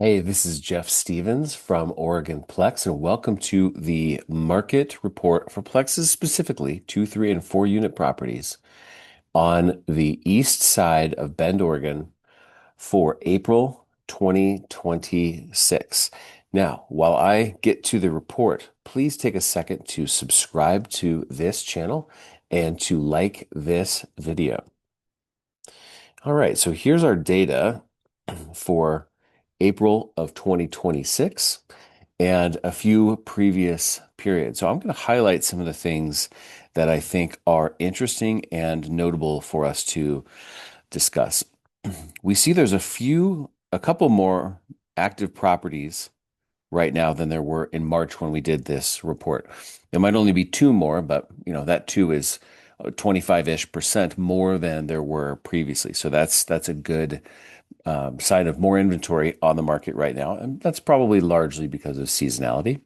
Hey, this is Jeff Stevens from oregonplex, and welcome to the market report for plexes, specifically 2, 3, and 4 unit properties on the east side of Bend, Oregon for April 2026. Now, while I get to the report, please take a second to subscribe to this channel and to like this video. All right, so here's our data for April of 2026 and a few previous periods. So I'm going to highlight some of the things that I think are interesting and notable for us to discuss. We see there's a couple more active properties right now than there were in March when we did this report. There might only be two more, but that two is 25-ish% more than there were previously. So that's a good sign of more inventory on the market right now. And that's probably largely because of seasonality.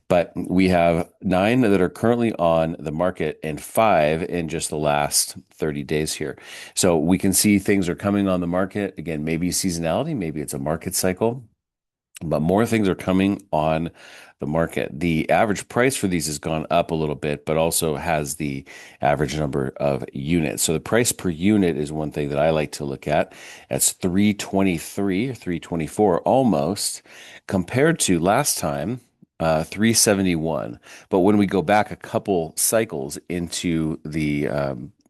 But we have 9 that are currently on the market and 5 in just the last 30 days here. So we can see things are coming on the market. Again, maybe seasonality, maybe it's a market cycle, but more things are coming on the market. The average price for these has gone up a little bit, but also has the average number of units. So the price per unit is one thing that I like to look at. That's 323 or 324 almost, compared to last time, 371. But when we go back a couple cycles into the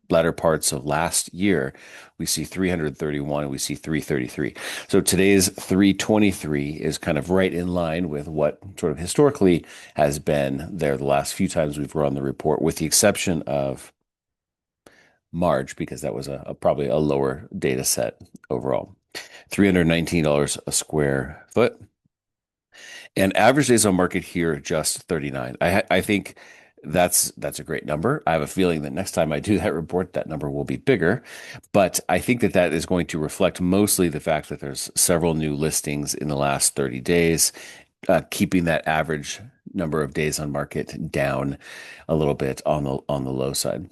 latter parts of last year, we see 331 and we see 333. So today's 323 is kind of right in line with what sort of historically has been there the last few times we've run the report, with the exception of March, because that was probably a lower data set overall. $319 a square foot. And average days on market here, just 39. I think that's a great number. I have a feeling that next time I do that report, that number will be bigger. But I think that is going to reflect mostly the fact that there's several new listings in the last 30 days, keeping that average number of days on market down a little bit on the low side.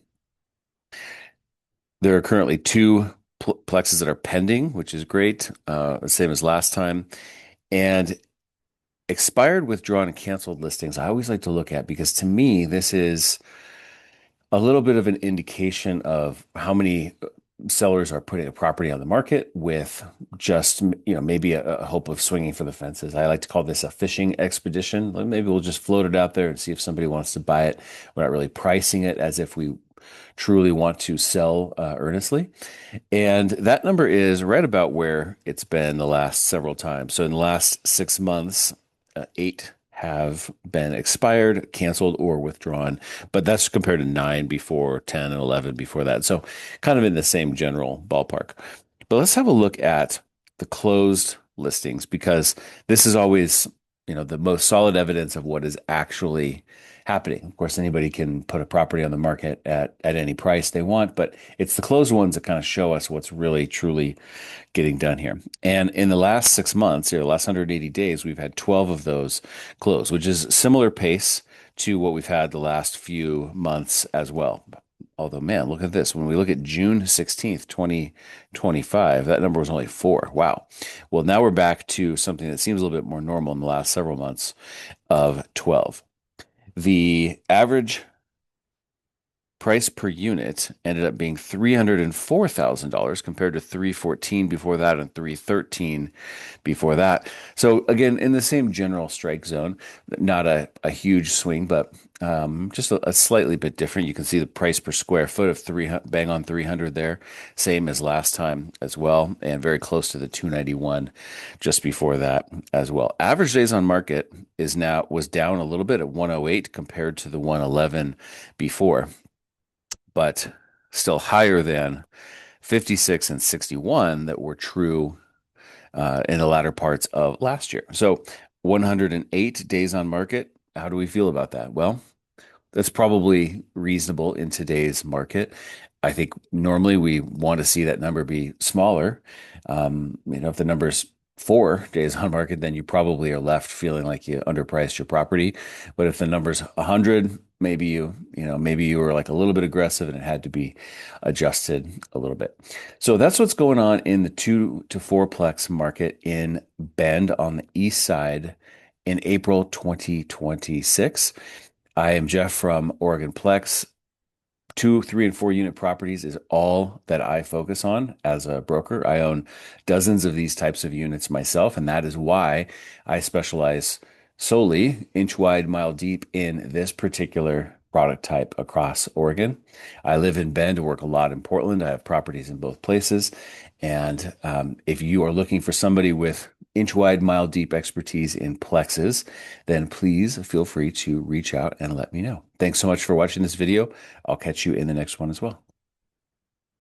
There are currently 2 plexes that are pending, which is great, same as last time. And expired, withdrawn, and canceled listings, I always like to look at, because to me, this is a little bit of an indication of how many sellers are putting a property on the market with just, maybe a hope of swinging for the fences. I like to call this a fishing expedition. Maybe we'll just float it out there and see if somebody wants to buy it. We're not really pricing it as if we truly want to sell earnestly. And that number is right about where it's been the last several times. So in the last 6 months, 8 have been expired, canceled, or withdrawn, but that's compared to 9 before, 10 and 11 before that. So kind of in the same general ballpark. But let's have a look at the closed listings, because this is always, the most solid evidence of what is actually happening. Of course, anybody can put a property on the market at any price they want, but it's the closed ones that kind of show us what's really, truly getting done here. And in the last 6 months, the last 180 days, we've had 12 of those close, which is similar pace to what we've had the last few months as well. Although, man, look at this. When we look at June 16th, 2025, that number was only 4. Wow. Well, now we're back to something that seems a little bit more normal in the last several months of 12. The average price per unit ended up being $304,000 compared to $314 before that and $313 before that. So again, in the same general strike zone, not a huge swing, but just a slightly bit different. You can see the price per square foot of bang on 300 there, same as last time as well, and very close to the 291 just before that as well. Average days on market was down a little bit at 108 compared to the 111 before, but still higher than 56 and 61 that were true in the latter parts of last year. So 108 days on market. How do we feel about that? Well, that's probably reasonable in today's market. I think normally we want to see that number be smaller. If the number's 4 days on market, then you probably are left feeling like you underpriced your property. But if the number's 100, maybe you were like a little bit aggressive and it had to be adjusted a little bit. So that's what's going on in the 2 to 4-plex market in Bend on the east side in April 2026. I am Jeff from OregonPlex. 2, 3, and 4 unit properties is all that I focus on as a broker. I own dozens of these types of units myself, and that is why I specialize solely inch wide, mile deep in this particular product type across Oregon. I live in Bend, work a lot in Portland. I have properties in both places. And if you are looking for somebody with inch wide, mile deep expertise in plexes, then please feel free to reach out and let me know. Thanks so much for watching this video. I'll catch you in the next one as well.